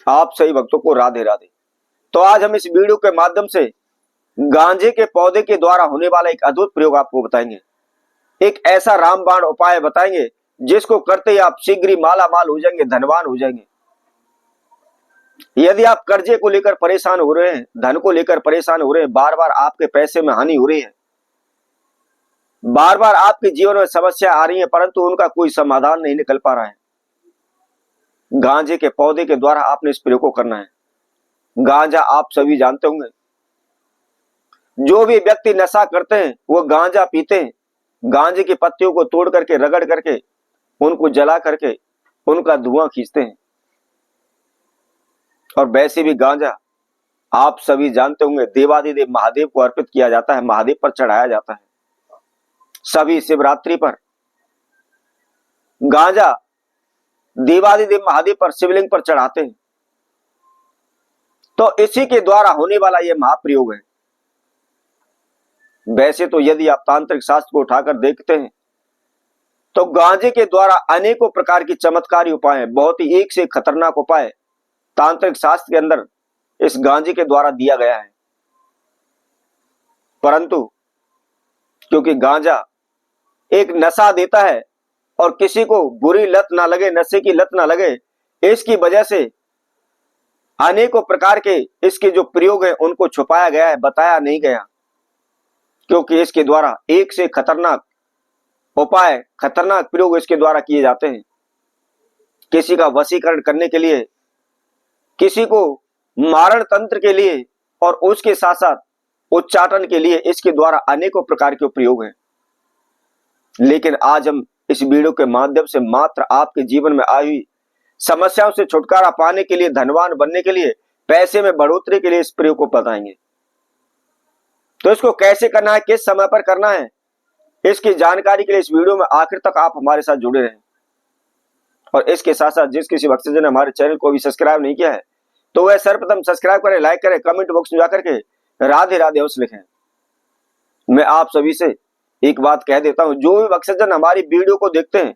आप सही भक्तों को राधे राधे। तो आज हम इस वीडियो के माध्यम से गांजे के पौधे के द्वारा होने वाला एक अद्भुत प्रयोग आपको बताएंगे। एक ऐसा रामबाण उपाय बताएंगे जिसको करते ही आप शीघ्र ही माला माल हो जाएंगे, धनवान हो जाएंगे। यदि आप कर्जे को लेकर परेशान हो रहे हैं, धन को लेकर परेशान हो रहे हैं, बार बार आपके पैसे में हानि हो रही है, बार बार आपके जीवन में समस्या आ रही है, परंतु उनका कोई समाधान नहीं निकल पा रहा है, गांजे के पौधे के द्वारा आपने इस प्रयोग को करना है। गांजा आप सभी जानते होंगे, जो भी व्यक्ति नशा करते हैं वो गांजा पीते हैं, गांजे की पत्तियों को तोड़ करके रगड़ करके उनको जला करके उनका धुआं खींचते हैं। और वैसे भी गांजा आप सभी जानते होंगे देवादिदेव महादेव को अर्पित किया जाता है, महादेव पर चढ़ाया जाता है। सभी शिवरात्रि पर गांजा देवादिदेव महादेव पर शिवलिंग पर चढ़ाते हैं। तो इसी के द्वारा होने वाला यह महाप्रयोग है। वैसे तो यदि आप तांत्रिक शास्त्र को उठाकर देखते हैं तो गांजे के द्वारा अनेकों प्रकार की चमत्कारी उपाय हैं, बहुत ही एक से खतरनाक उपाय तांत्रिक शास्त्र के अंदर इस गांजे के द्वारा दिया गया है। परंतु क्योंकि गांजा एक नशा देता है और किसी को बुरी लत ना लगे, नशे की लत ना लगे, इसकी वजह से अनेकों प्रकार के इसके जो प्रयोग हैं उनको छुपाया गया है, बताया नहीं गया। क्योंकि इसके द्वारा एक से खतरनाक उपाय, खतरनाक प्रयोग इसके द्वारा किए जाते हैं। किसी का वशीकरण करने के लिए, किसी को मारण तंत्र के लिए और उसके साथ साथ उच्चाटन के लिए इसके द्वारा अनेकों प्रकार के प्रयोग हैं। लेकिन आज हम इस वीडियो के माध्यम से मात्र आपके जीवन में आई हुई समस्याओं से छुटकारा पाने के लिए, धनवान बनने के लिए, पैसे में बढ़ोतरी के लिए इस प्रयोग को बताएंगे। तो इसको कैसे करना है, किस समय पर करना है, इसकी जानकारी के लिए इस वीडियो में आखिर तक आप हमारे साथ जुड़े रहें। और इसके साथ साथ जिस किसी भक्तजन ने हमारे चैनल को भी सब्सक्राइब नहीं किया है तो वह सर्वप्रथम सब्सक्राइब करें, लाइक करें, कमेंट बॉक्स में जाकर के राधे राधे अवश्य लिखें। मैं आप सभी से एक बात कह देता हूं, जो भी भक्तजन हमारी वीडियो को देखते हैं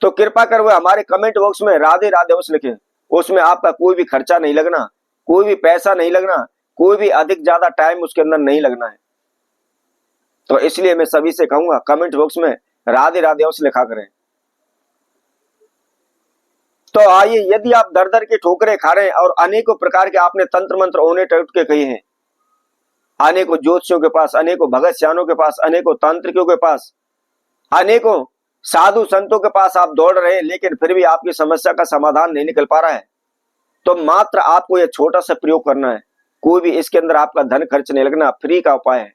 तो कृपा कर वह हमारे कमेंट बॉक्स में राधे राधे अवश्य लिखें। उसमें आपका कोई भी खर्चा नहीं लगना, कोई भी पैसा नहीं लगना, कोई भी अधिक ज्यादा टाइम उसके अंदर नहीं लगना है। तो इसलिए मैं सभी से कहूंगा कमेंट बॉक्स में राधे राधे अवश्य लिखा करें। तो आइए, यदि आप दर दर की ठोकरें खा रहे हैं और अनेकों प्रकार के आपने तंत्र मंत्र ओने टूट के कहे हैं, अनेकों ज्योतिषियों के पास, अनेकों भगत सियानों के पास, अनेकों तांत्रिकों के पास, अनेकों साधु संतों के पास आप दौड़ रहे हैं, लेकिन फिर भी आपकी समस्या का समाधान नहीं निकल पा रहा है, तो मात्र आपको यह छोटा सा प्रयोग करना है। कोई भी इसके अंदर आपका धन खर्च नहीं लगना, फ्री का उपाय है।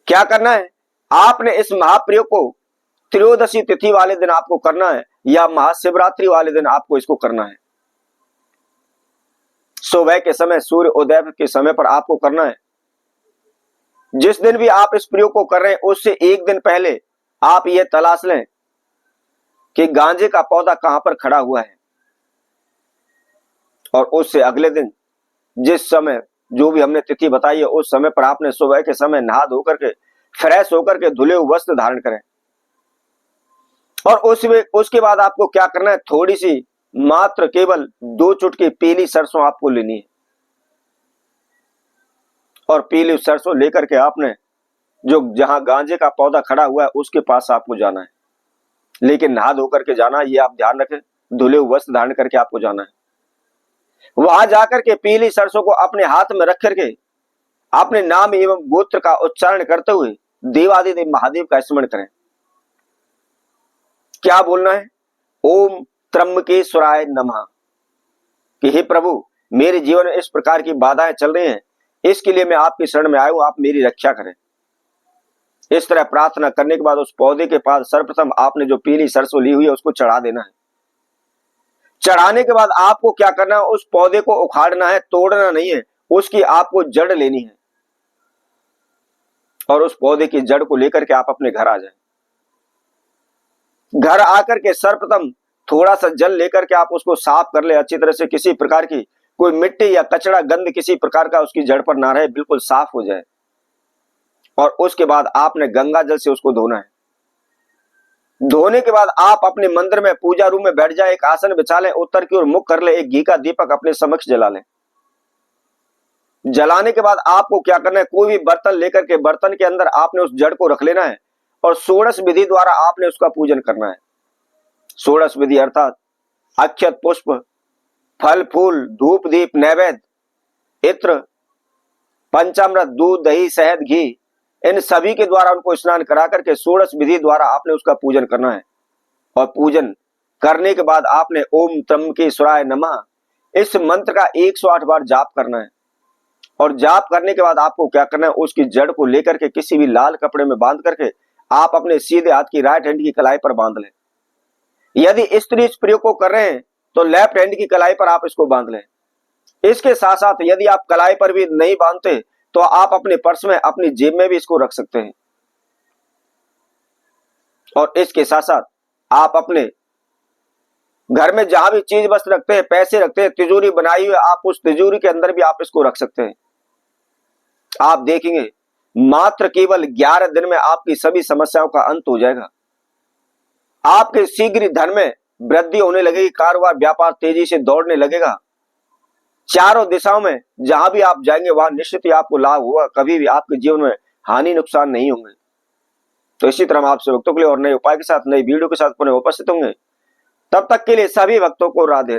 क्या करना है, आपने इस महाप्रयोग को त्रयोदशी तिथि वाले दिन आपको करना है या महाशिवरात्रि वाले दिन आपको इसको करना है। सुबह के समय, सूर्य उदय के समय पर आपको करना है। जिस दिन भी आप इस प्रयोग को कर रहे हैं उससे एक दिन पहले आप यह तलाश लें कि गांजे का पौधा कहां पर खड़ा हुआ है, और उससे अगले दिन जिस समय जो भी हमने तिथि बताई है उस समय पर आपने सुबह के समय नहा धो करके, फ्रेश होकर के धुले हुए वस्त्र धारण करें। और उसके बाद आपको क्या करना है, थोड़ी सी मात्र केवल 2 चुटकी पीली सरसों आपको लेनी है। और पीली सरसों लेकर के आपने जो जहां गांजे का पौधा खड़ा हुआ है उसके पास आपको जाना है। लेकिन नहा धो करके जाना, ये आप ध्यान रखें, धुले हुए वस्त्र धारण करके आपको जाना है। वहां जाकर के पीली सरसों को अपने हाथ में रख करके अपने नाम एवं गोत्र का उच्चारण करते हुए देवादिदेव महादेव का स्मरण करें। क्या बोलना है, ओम त्र्यंबकेश्वराय नमः, कि हे प्रभु मेरे जीवन में इस प्रकार की बाधाएं चल रही हैं, इसके लिए मैं आपकी शरण में आया हूं, आप मेरी रक्षा करें। इस तरह प्रार्थना करने के बाद उस पौधे के पास सर्वप्रथम आपने जो पीली सरसों ली हुई है उसको चढ़ा देना है। चढ़ाने के बाद आपको क्या करना है, उस पौधे को उखाड़ना है, तोड़ना नहीं है, उसकी आपको जड़ लेनी है। और उस पौधे की जड़ को लेकर के आप अपने घर आ जाएं। घर आकर के सर्वप्रथम थोड़ा सा जल लेकर के आप उसको साफ कर ले अच्छी तरह से, किसी प्रकार की कोई मिट्टी या कचड़ा गंद किसी प्रकार का उसकी जड़ पर ना रहे, बिल्कुल साफ हो जाए। और उसके बाद आपने गंगा जल से उसको धोना है। धोने के बाद आप अपने मंदिर में पूजा रूम में बैठ जाए, एक आसन बिछा लें, उत्तर की ओर मुख कर ले, एक घी का दीपक अपने समक्ष जला लें। जलाने के बाद आपको क्या करना है, कोई भी बर्तन लेकर के बर्तन के अंदर आपने उस जड़ को रख लेना है और षोडश विधि द्वारा आपने उसका पूजन करना है। षोडश विधि अर्थात अक्षत पुष्प, फल फूल, धूप दीप, नैवेद्य, इत्र, पंचामृत, दूध दही शहद घी, इन सभी के द्वारा उनको स्नान करा करके षोडश विधि द्वारा आपने उसका पूजन करना है। और पूजन करने के बाद आपने ओम त्र्यंबकेश्वराय नमः इस मंत्र का 108 बार जाप करना है। और जाप करने के बाद आपको क्या करना है, उसकी जड़ को लेकर के किसी भी लाल कपड़े में बांध करके आप अपने सीधे हाथ की राइट हैंड की कलाई पर बांध लें। यदि स्त्री इस प्रयोग को कर रहे हैं तो लेफ्ट हैंड की कलाई पर आप इसको बांध लें। इसके साथ साथ यदि आप कलाई पर भी नहीं बांधते तो आप अपने पर्स में, अपनी जेब में भी इसको रख सकते हैं। और इसके साथ साथ आप अपने घर में जहां भी चीज वस्तु रखते हैं, पैसे रखते हैं, तिजोरी बनाई हुई, आप उस तिजोरी के अंदर भी आप इसको रख सकते हैं। आप देखेंगे मात्र केवल 11 दिन में आपकी सभी समस्याओं का अंत हो जाएगा। आपके शीघ्र धन में वृद्धि होने लगेगी, कारोबार व्यापार तेजी से दौड़ने लगेगा। चारों दिशाओं में जहां भी आप जाएंगे वहां निश्चित ही आपको लाभ होगा, कभी भी आपके जीवन में हानि नुकसान नहीं होंगे। तो इसी तरह हम आपसे भक्तों के लिए और नए उपाय के साथ, नई वीडियो के साथ पुनः उपस्थित होंगे। तब तक के लिए सभी भक्तों को राधे राधे।